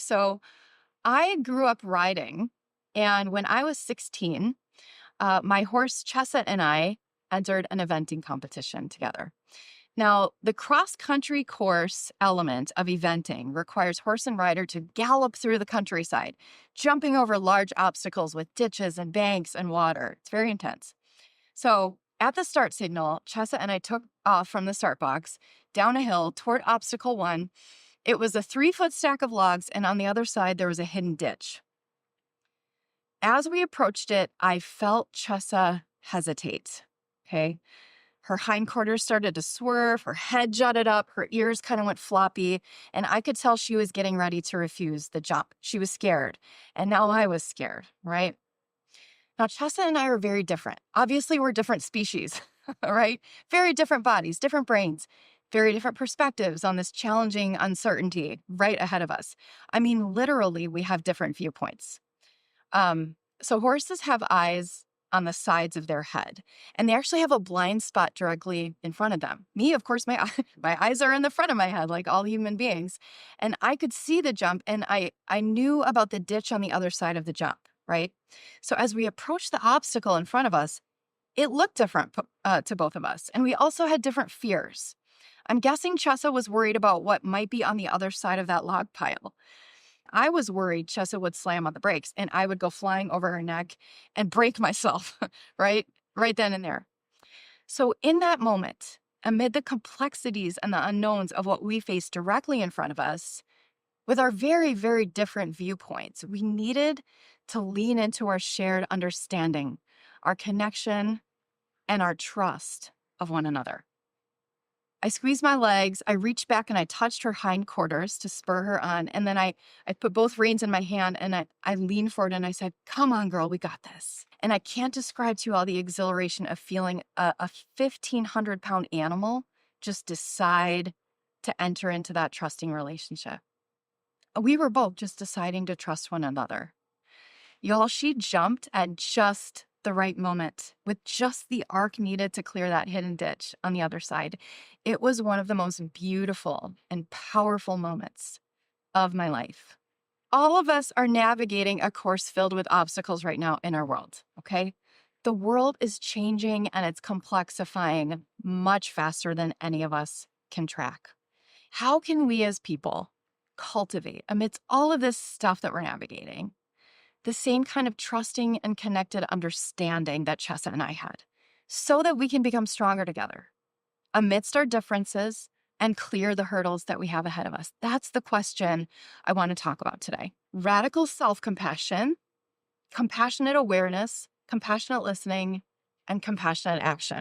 So I grew up riding, and when I was 16, my horse Chessa and I entered an eventing competition together. Now, the cross-country course element of eventing requires horse and rider to gallop through the countryside, jumping over large obstacles with ditches and banks and water. It's very intense. So at the start signal, Chessa and I took off from the start box down a hill toward obstacle one. It was a 3-foot stack of logs, and on the other side, there was a hidden ditch. As we approached it, I felt Chessa hesitate. Okay. Her hindquarters started to swerve, her head jutted up, her ears kind of went floppy, and I could tell she was getting ready to refuse the jump. She was scared, and now I was scared, right? Now, Chessa and I are very different. Obviously, we're different species, right? Very different bodies, different brains, very different perspectives on this challenging uncertainty right ahead of us. I mean, literally, we have different viewpoints. So horses have eyes on the sides of their head, and they actually have a blind spot directly in front of them. Me, of course, my eyes are in the front of my head, like all human beings, and I could see the jump, and I knew about the ditch on the other side of the jump, right? So as we approached the obstacle in front of us, it looked different to both of us, and we also had different fears. I'm guessing Chessa was worried about what might be on the other side of that log pile. I was worried Chessa would slam on the brakes and I would go flying over her neck and break myself, right? Right then and there. So in that moment, amid the complexities and the unknowns of what we face directly in front of us, with our very, very different viewpoints, we needed to lean into our shared understanding, our connection, and our trust of one another. I squeezed my legs, I reached back and I touched her hindquarters to spur her on. And then I put both reins in my hand and I leaned forward and I said, "Come on, girl, we got this." And I can't describe to you all the exhilaration of feeling a 1,500-pound animal just decide to enter into that trusting relationship. We were both just deciding to trust one another. Y'all, she jumped at just the right moment with just the arc needed to clear that hidden ditch on the other side. It was one of the most beautiful and powerful moments of my life. All of us are navigating a course filled with obstacles right now in our world, okay? The world is changing and it's complexifying much faster than any of us can track. How can we as people cultivate, amidst all of this stuff that we're navigating, the same kind of trusting and connected understanding that Chessa and I had, so that we can become stronger together amidst our differences and clear the hurdles that we have ahead of us? That's the question I want to talk about today. Radical self-compassion, compassionate awareness, compassionate listening, and compassionate action.